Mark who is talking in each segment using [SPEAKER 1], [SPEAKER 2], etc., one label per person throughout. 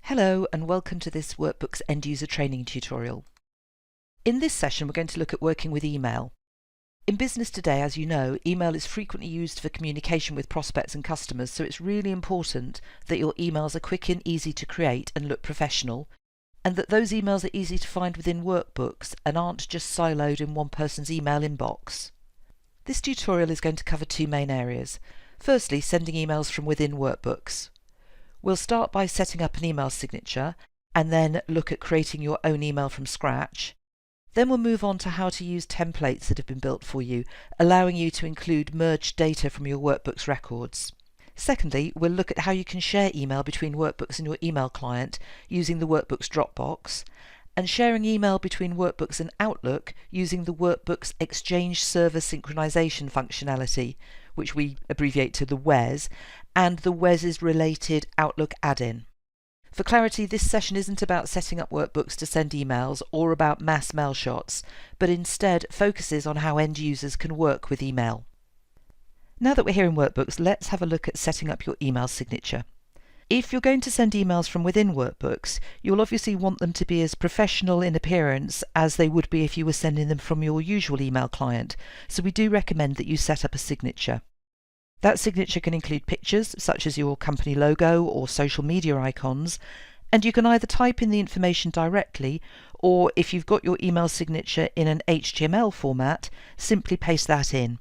[SPEAKER 1] Hello and welcome to this Workbooks End User Training tutorial. In this session we're going to look at working with email. In business today, as you know, email is frequently used for communication with prospects and customers, so it's really important that your emails are quick and easy to create and look professional, and that those emails are easy to find within workbooks and aren't just siloed in one person's email inbox. This tutorial is going to cover two main areas. Firstly, sending emails from within workbooks. We'll start by setting up an email signature and then look at creating your own email from scratch. Then we'll move on to how to use templates that have been built for you, allowing you to include merged data from your workbooks records. Secondly, we'll look at how you can share email between workbooks and your email client using the Workbooks Dropbox, and sharing email between workbooks and Outlook using the Workbooks Exchange Server Synchronization functionality, which we abbreviate to the WES, and the WES's related Outlook add-in. For clarity, this session isn't about setting up workbooks to send emails or about mass mail shots, but instead focuses on how end users can work with email. Now that we're here in Workbooks, let's have a look at setting up your email signature. If you're going to send emails from within workbooks, you'll obviously want them to be as professional in appearance as they would be if you were sending them from your usual email client, so we do recommend that you set up a signature. That signature can include pictures, such as your company logo or social media icons, and you can either type in the information directly, or if you've got your email signature in an HTML format, simply paste that in.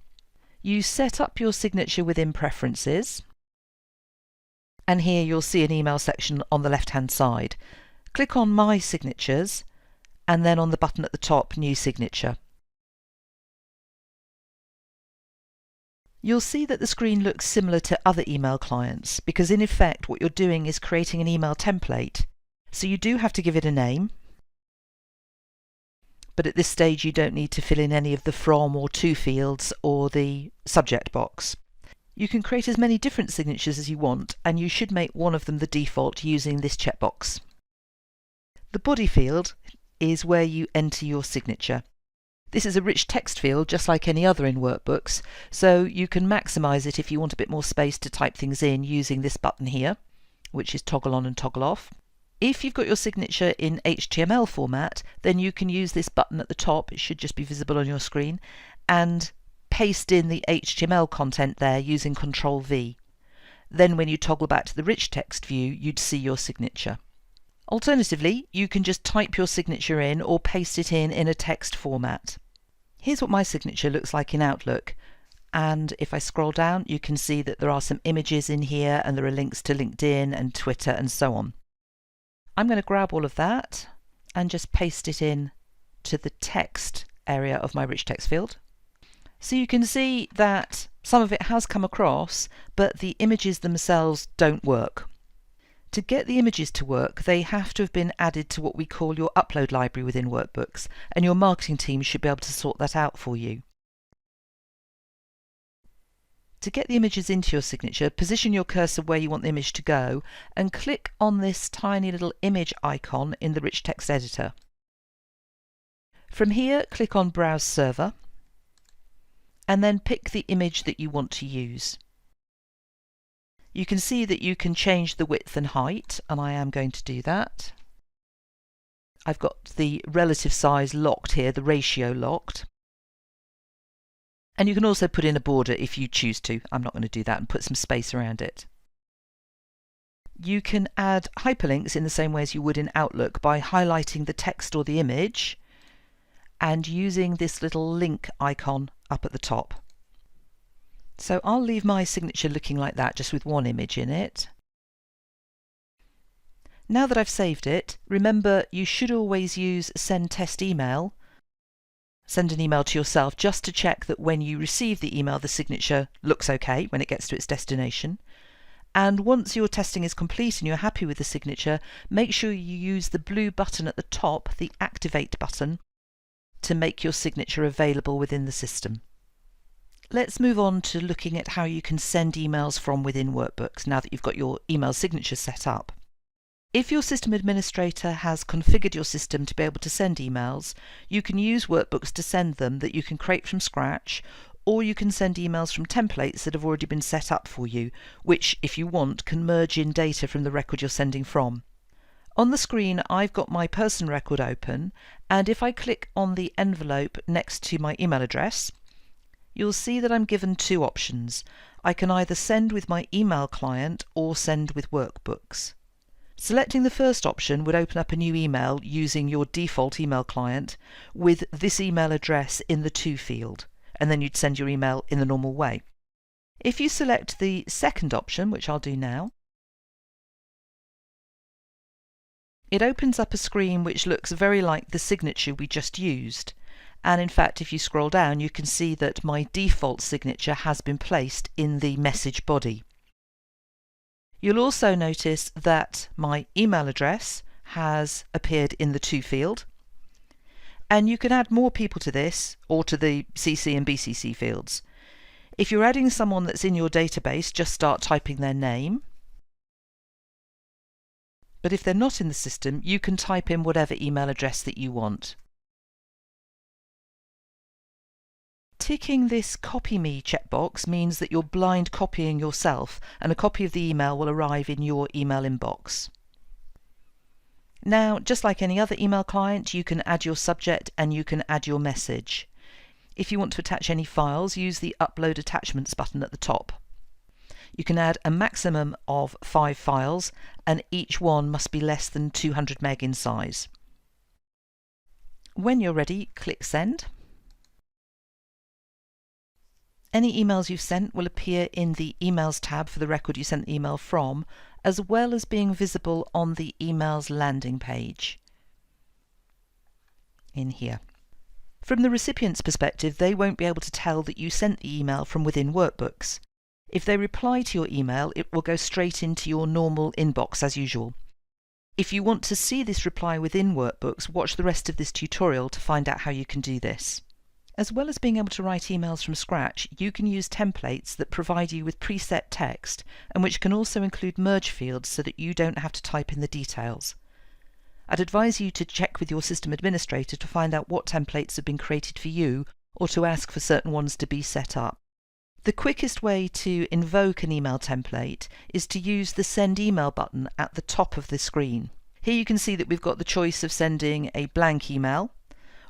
[SPEAKER 1] You set up your signature within Preferences, and here you'll see an email section on the left-hand side. Click on My Signatures, and then on the button at the top, New Signature. You'll see that the screen looks similar to other email clients because in effect what you're doing is creating an email template. So you do have to give it a name, but at this stage you don't need to fill in any of the from or to fields or the subject box. You can create as many different signatures as you want, and you should make one of them the default using this checkbox. The body field is where you enter your signature. This is a rich text field just like any other in workbooks, so you can maximise it if you want a bit more space to type things in using this button here, which is toggle on and toggle off. If you've got your signature in HTML format, then you can use this button at the top, it should just be visible on your screen, and paste in the HTML content there using Ctrl V. Then when you toggle back to the rich text view, you'd see your signature. Alternatively, you can just type your signature in or paste it in a text format. Here's what my signature looks like in Outlook, and if I scroll down you can see that there are some images in here and there are links to LinkedIn and Twitter and so on. I'm going to grab all of that and just paste it in to the text area of my rich text field. So you can see that some of it has come across, but the images themselves don't work. To get the images to work, they have to have been added to what we call your upload library within Workbooks, and your marketing team should be able to sort that out for you. To get the images into your signature, position your cursor where you want the image to go and click on this tiny little image icon in the rich text editor. From here, click on Browse Server, and then pick the image that you want to use. You can see that you can change the width and height, and I am going to do that. I've got the relative size locked here, the ratio locked. And you can also put in a border if you choose to. I'm not going to do that, and put some space around it. You can add hyperlinks in the same way as you would in Outlook by highlighting the text or the image and using this little link icon up at the top. So I'll leave my signature looking like that, just with one image in it. Now that I've saved it, remember you should always use Send Test Email. Send an email to yourself just to check that when you receive the email the signature looks okay when it gets to its destination. And once your testing is complete and you're happy with the signature, make sure you use the blue button at the top, the Activate button, to make your signature available within the system. Let's move on to looking at how you can send emails from within Workbooks now that you've got your email signature set up. If your system administrator has configured your system to be able to send emails, you can use Workbooks to send them that you can create from scratch, or you can send emails from templates that have already been set up for you, which, if you want, can merge in data from the record you're sending from. On the screen I've got my person record open, and if I click on the envelope next to my email address, you'll see that I'm given two options. I can either send with my email client or send with Workbooks. Selecting the first option would open up a new email using your default email client with this email address in the To field, and then you'd send your email in the normal way. If you select the second option, which I'll do now, it opens up a screen which looks very like the signature we just used. And in fact, if you scroll down, you can see that my default signature has been placed in the message body. You'll also notice that my email address has appeared in the To field. And you can add more people to this, or to the CC and BCC fields. If you're adding someone that's in your database, just start typing their name. But if they're not in the system, you can type in whatever email address that you want. Ticking this Copy Me checkbox means that you're blind copying yourself, and a copy of the email will arrive in your email inbox. Now, just like any other email client, you can add your subject and you can add your message. If you want to attach any files, use the Upload Attachments button at the top. You can add a maximum of 5 files, and each one must be less than 200 meg in size. When you're ready, click Send. Any emails you've sent will appear in the Emails tab for the record you sent the email from, as well as being visible on the emails landing page in here. From the recipient's perspective, they won't be able to tell that you sent the email from within Workbooks. If they reply to your email, it will go straight into your normal inbox as usual. If you want to see this reply within Workbooks, watch the rest of this tutorial to find out how you can do this. As well as being able to write emails from scratch, you can use templates that provide you with preset text, and which can also include merge fields so that you don't have to type in the details. I'd advise you to check with your system administrator to find out what templates have been created for you, or to ask for certain ones to be set up. The quickest way to invoke an email template is to use the Send Email button at the top of the screen. Here you can see that we've got the choice of sending a blank email,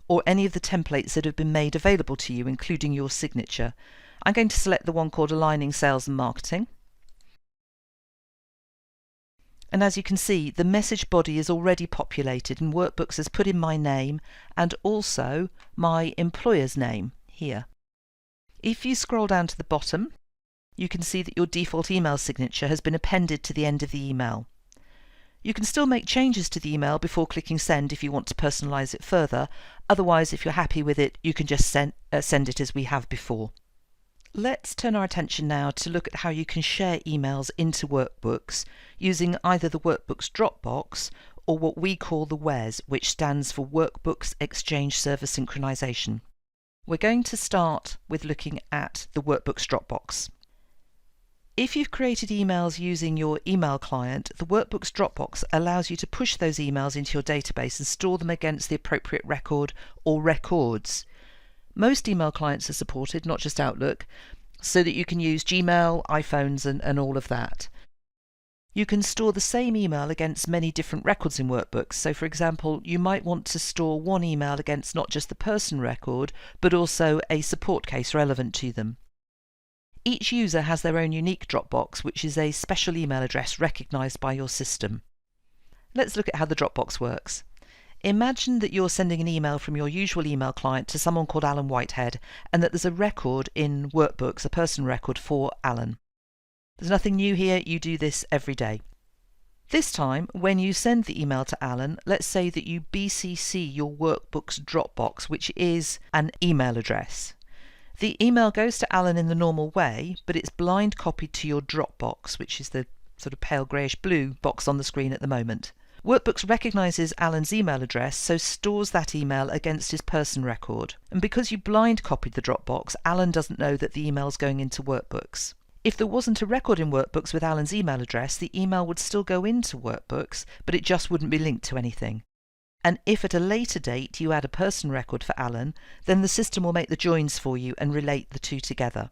[SPEAKER 1] or any of the templates that have been made available to you, including your signature. I'm going to select the one called Aligning Sales and Marketing. And as you can see, the message body is already populated, and Workbooks has put in my name and also my employer's name here. If you scroll down to the bottom, you can see that your default email signature has been appended to the end of the email. You can still make changes to the email before clicking Send if you want to personalise it further. Otherwise, if you're happy with it, you can just send it as we have before. Let's turn our attention now to look at how you can share emails into Workbooks using either the Workbooks Dropbox or what we call the WES, which stands for Workbooks Exchange Server Synchronization. We're going to start with looking at the Workbooks Dropbox. If you've created emails using your email client, the Workbooks Dropbox allows you to push those emails into your database and store them against the appropriate record or records. Most email clients are supported, not just Outlook, so that you can use Gmail, iPhones and all of that. You can store the same email against many different records in Workbooks. So for example, you might want to store one email against not just the person record, but also a support case relevant to them. Each user has their own unique Dropbox, which is a special email address recognised by your system. Let's look at how the Dropbox works. Imagine that you're sending an email from your usual email client to someone called Alan Whitehead, and that there's a record in Workbooks, a person record for Alan. There's nothing new here, you do this every day. This time, when you send the email to Alan, let's say that you BCC your Workbooks Dropbox, which is an email address. The email goes to Alan in the normal way, but it's blind copied to your Dropbox, which is the sort of pale greyish blue box on the screen at the moment. Workbooks recognises Alan's email address, so stores that email against his person record. And because you blind copied the Dropbox, Alan doesn't know that the email's going into Workbooks. If there wasn't a record in Workbooks with Alan's email address, the email would still go into Workbooks, but it just wouldn't be linked to anything. And if at a later date you add a person record for Alan, then the system will make the joins for you and relate the two together.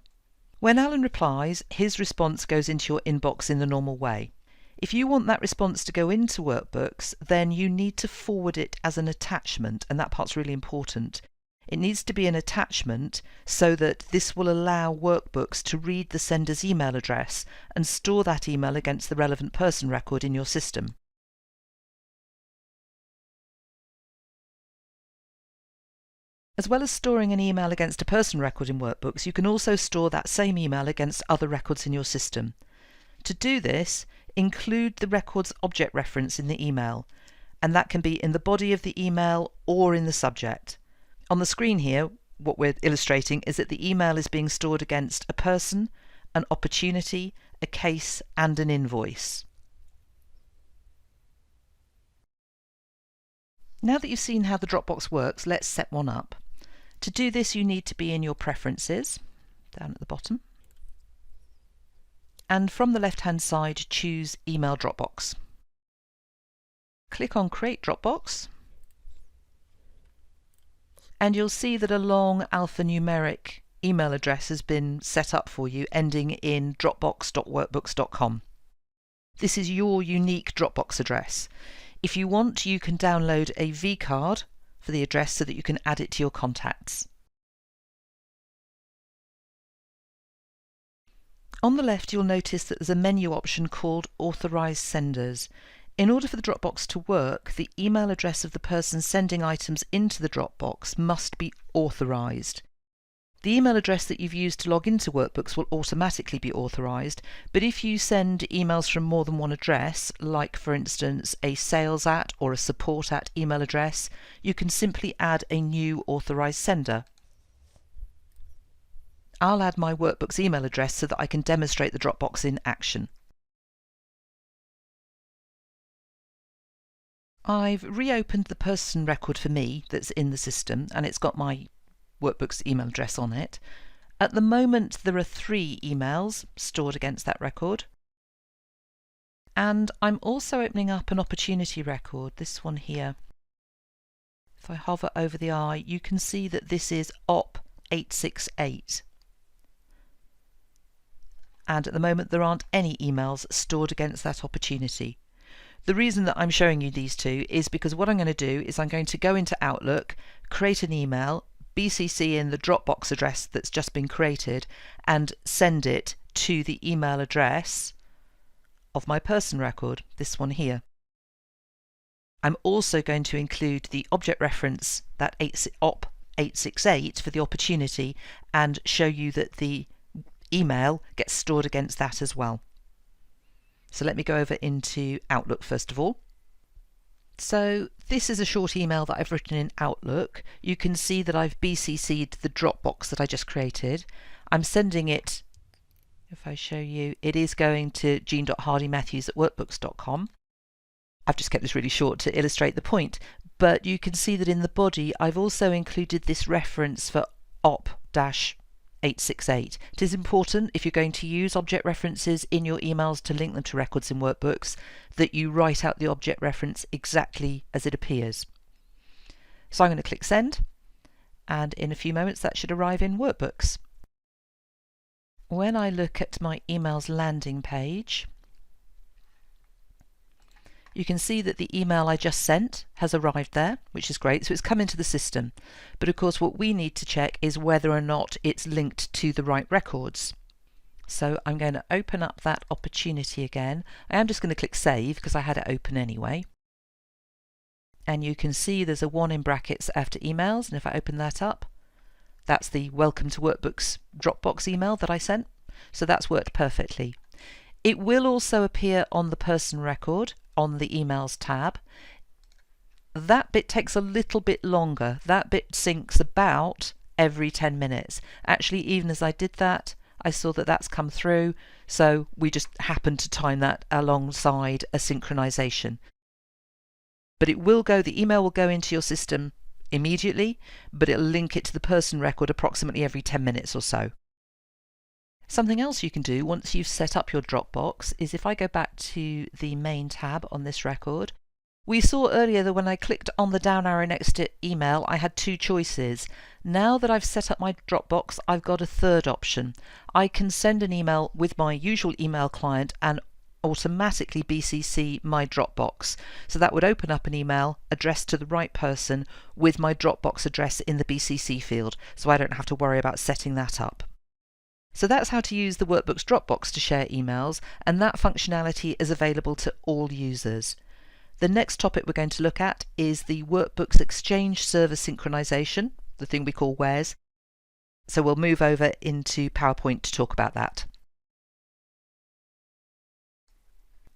[SPEAKER 1] When Alan replies, his response goes into your inbox in the normal way. If you want that response to go into Workbooks, then you need to forward it as an attachment, and that part's really important. It needs to be an attachment so that this will allow Workbooks to read the sender's email address and store that email against the relevant person record in your system. As well as storing an email against a person record in Workbooks, you can also store that same email against other records in your system. To do this, include the record's object reference in the email, and that can be in the body of the email or in the subject. On the screen here, what we're illustrating is that the email is being stored against a person, an opportunity, a case, and an invoice. Now that you've seen how the Dropbox works, let's set one up. To do this, you need to be in your Preferences, down at the bottom, and from the left-hand side, choose Email Dropbox. Click on Create Dropbox, and you'll see that a long alphanumeric email address has been set up for you, ending in dropbox.workbooks.com. This is your unique Dropbox address. If you want, you can download a vCard for the address so that you can add it to your contacts. On the left, you'll notice that there's a menu option called Authorize Senders. In order for the Dropbox to work, the email address of the person sending items into the Dropbox must be authorized. The email address that you've used to log into Workbooks will automatically be authorized, but if you send emails from more than one address, like for instance a sales @ or a support @ email address, you can simply add a new authorized sender. I'll add my Workbooks email address so that I can demonstrate the Dropbox in action. I've reopened the person record for me that's in the system, and it's got my Workbooks email address on it. At the moment there are 3 emails stored against that record, and I'm also opening up an opportunity record, this one here. If I hover over the eye, you can see that this is OP 868. And at the moment there aren't any emails stored against that opportunity. The reason that I'm showing you these two is because what I'm going to do is I'm going to go into Outlook, create an email, BCC in the Dropbox address that's just been created, and send it to the email address of my person record, this one here. I'm also going to include the object reference, that OP 868 for the opportunity, and show you that the email gets stored against that as well. So let me go over into Outlook first of all. So this is a short email that I've written in Outlook. You can see that I've BCC'd the Dropbox that I just created. I'm sending it, if I show you, it is going to jean.hardymatthews@workbooks.com. I've just kept this really short to illustrate the point, but you can see that in the body I've also included this reference for OP-868. It is important, if you're going to use object references in your emails to link them to records in Workbooks, that you write out the object reference exactly as it appears. So I'm going to click Send, and in a few moments that should arrive in Workbooks. When I look at my emails landing page, you can see that the email I just sent has arrived there, which is great, so it's come into the system. But of course what we need to check is whether or not it's linked to the right records. So I'm going to open up that opportunity again. I am just going to click Save because I had it open anyway. And you can see there's a 1 in brackets after emails, and if I open that up, that's the Welcome to Workbooks Dropbox email that I sent. So that's worked perfectly. It will also appear on the person record on the Emails tab. That bit takes a little bit longer. That bit syncs about every 10 minutes. Actually, even as I did that, I saw that that's come through, so we just happened to time that alongside a synchronization. But it will go, the email will go into your system immediately, but it'll link it to the person record approximately every 10 minutes or so. Something else you can do once you've set up your Dropbox is, if I go back to the main tab on this record, we saw earlier that when I clicked on the down arrow next to email, I had 2 choices. Now that I've set up my Dropbox, I've got a third option. I can send an email with my usual email client and automatically BCC my Dropbox. So that would open up an email addressed to the right person with my Dropbox address in the BCC field, so I don't have to worry about setting that up. So that's how to use the Workbooks Dropbox to share emails, and that functionality is available to all users. The next topic we're going to look at is the Workbooks Exchange Server Synchronization, the thing we call WES. So we'll move over into PowerPoint to talk about that.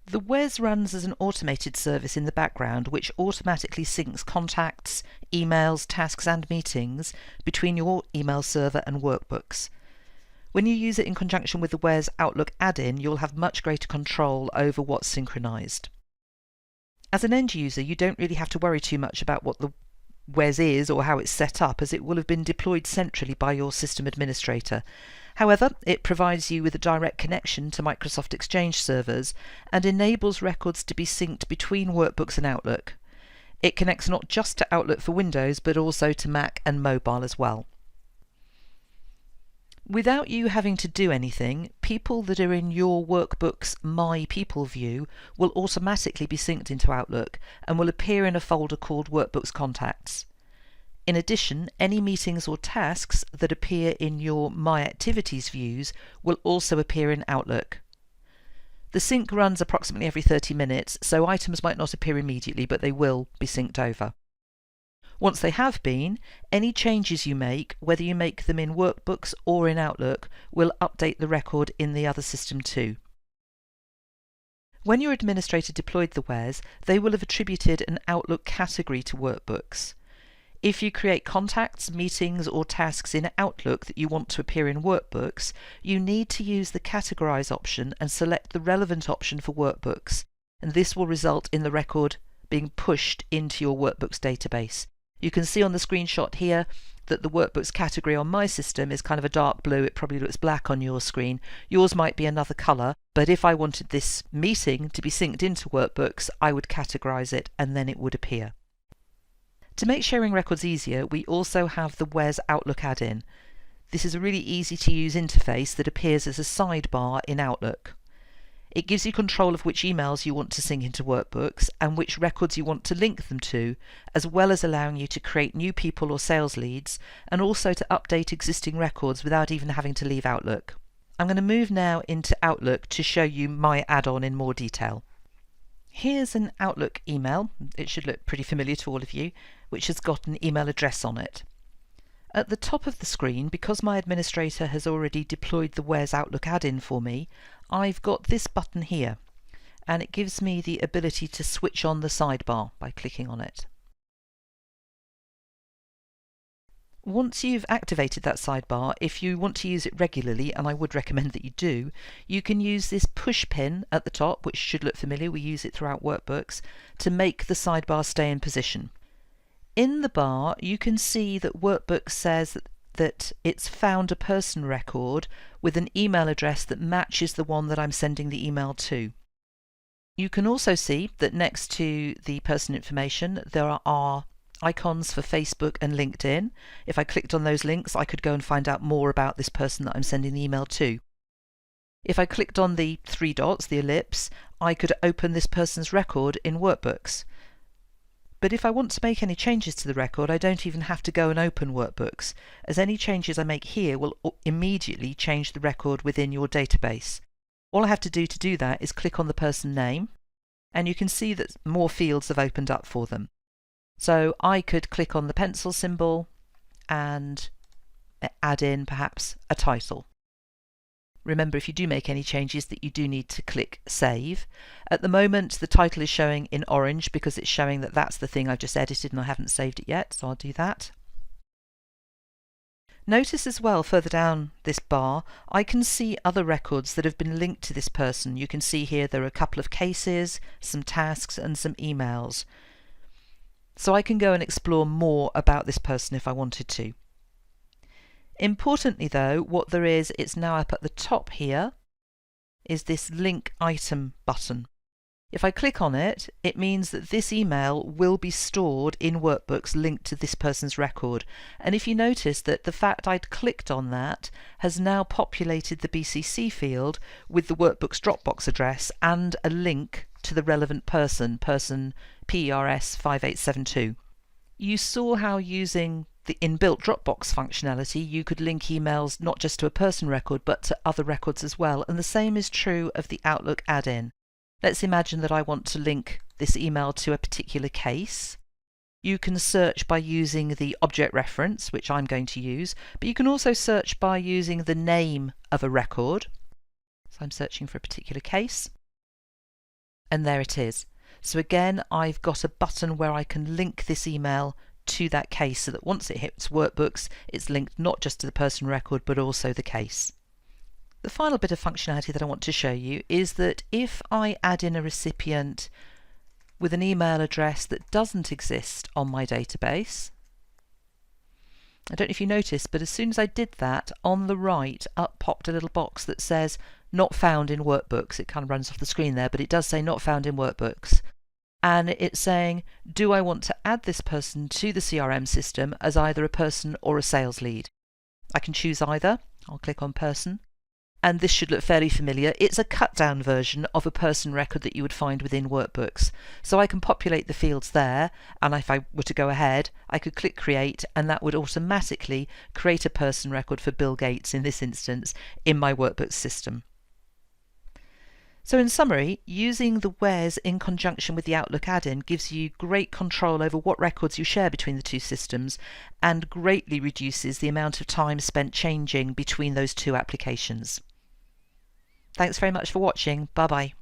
[SPEAKER 1] The WES runs as an automated service in the background which automatically syncs contacts, emails, tasks and meetings between your email server and Workbooks. When you use it in conjunction with the WES Outlook add-in, you'll have much greater control over what's synchronized. As an end user, you don't really have to worry too much about what the WES is or how it's set up, as it will have been deployed centrally by your system administrator. However, it provides you with a direct connection to Microsoft Exchange servers and enables records to be synced between Workbooks and Outlook. It connects not just to Outlook for Windows, but also to Mac and mobile as well. Without you having to do anything, people that are in your Workbooks My People view will automatically be synced into Outlook and will appear in a folder called Workbooks Contacts. In addition, any meetings or tasks that appear in your My Activities views will also appear in Outlook. The sync runs approximately every 30 minutes, so items might not appear immediately, but they will be synced over. Once they have been, any changes you make, whether you make them in Workbooks or in Outlook, will update the record in the other system too. When your administrator deployed the WES, they will have attributed an Outlook category to Workbooks. If you create contacts, meetings or tasks in Outlook that you want to appear in Workbooks, you need to use the Categorize option and select the relevant option for Workbooks, and this will result in the record being pushed into your Workbooks database. You can see on the screenshot here that the Workbooks category on my system is kind of a dark blue. It probably looks black on your screen. Yours might be another colour, but if I wanted this meeting to be synced into Workbooks, I would categorize it and then it would appear. To make sharing records easier, we also have the WES Outlook add-in. This is a really easy to use interface that appears as a sidebar in Outlook. It gives you control of which emails you want to sync into Workbooks and which records you want to link them to, as well as allowing you to create new people or sales leads, and also to update existing records without even having to leave Outlook. I'm going to move now into Outlook to show you my add-on in more detail. Here's an Outlook email, it should look pretty familiar to all of you, which has got an email address on it. At the top of the screen, because my administrator has already deployed the WES Outlook add-in for me, I've got this button here, and it gives me the ability to switch on the sidebar by clicking on it. Once you've activated that sidebar, if you want to use it regularly, and I would recommend that you do, you can use this push pin at the top, which should look familiar, we use it throughout Workbooks, to make the sidebar stay in position. In the bar, you can see that Workbooks says that it's found a person record with an email address that matches the one that I'm sending the email to. You can also see that next to the person information there are icons for Facebook and LinkedIn. If I clicked on those links, I could go and find out more about this person that I'm sending the email to. If I clicked on the three dots, the ellipse, I could open this person's record in Workbooks. But if I want to make any changes to the record, I don't even have to go and open Workbooks, as any changes I make here will immediately change the record within your database. All I have to do that is click on the person name, and you can see that more fields have opened up for them. So I could click on the pencil symbol and add in perhaps a title. Remember, if you do make any changes, that you do need to click Save. At the moment, the title is showing in orange because it's showing that that's the thing I've just edited and I haven't saved it yet, so I'll do that. Notice as well, further down this bar, I can see other records that have been linked to this person. You can see here there are a couple of cases, some tasks and some emails. So I can go and explore more about this person if I wanted to. Importantly though, what there is, it's now up at the top here, is this link item button. If I click on it, it means that this email will be stored in Workbooks linked to this person's record. And if you notice that the fact I'd clicked on that has now populated the BCC field with the Workbooks Dropbox address and a link to the relevant person PERS 5872. You saw how using the inbuilt Dropbox functionality you could link emails not just to a person record but to other records as well, and the same is true of the Outlook add-in. Let's imagine that I want to link this email to a particular case. You can search by using the object reference, which I'm going to use, but you can also search by using the name of a record. So I'm searching for a particular case, and there it is. So again, I've got a button where I can link this email to that case so that once it hits Workbooks, it's linked not just to the person record but also the case. The final bit of functionality that I want to show you is that if I add in a recipient with an email address that doesn't exist on my database, I don't know if you noticed, but as soon as I did that, on the right up popped a little box that says not found in Workbooks. It kind of runs off the screen there, but it does say not found in Workbooks. And it's saying, do I want to add this person to the CRM system as either a person or a sales lead? I can choose either. I'll click on person. And this should look fairly familiar. It's a cut down version of a person record that you would find within Workbooks. So I can populate the fields there, and if I were to go ahead, I could click create, and that would automatically create a person record for Bill Gates in this instance in my Workbooks system. So in summary, using the Where's in conjunction with the Outlook add-in gives you great control over what records you share between the two systems and greatly reduces the amount of time spent changing between those two applications. Thanks very much for watching. Bye bye.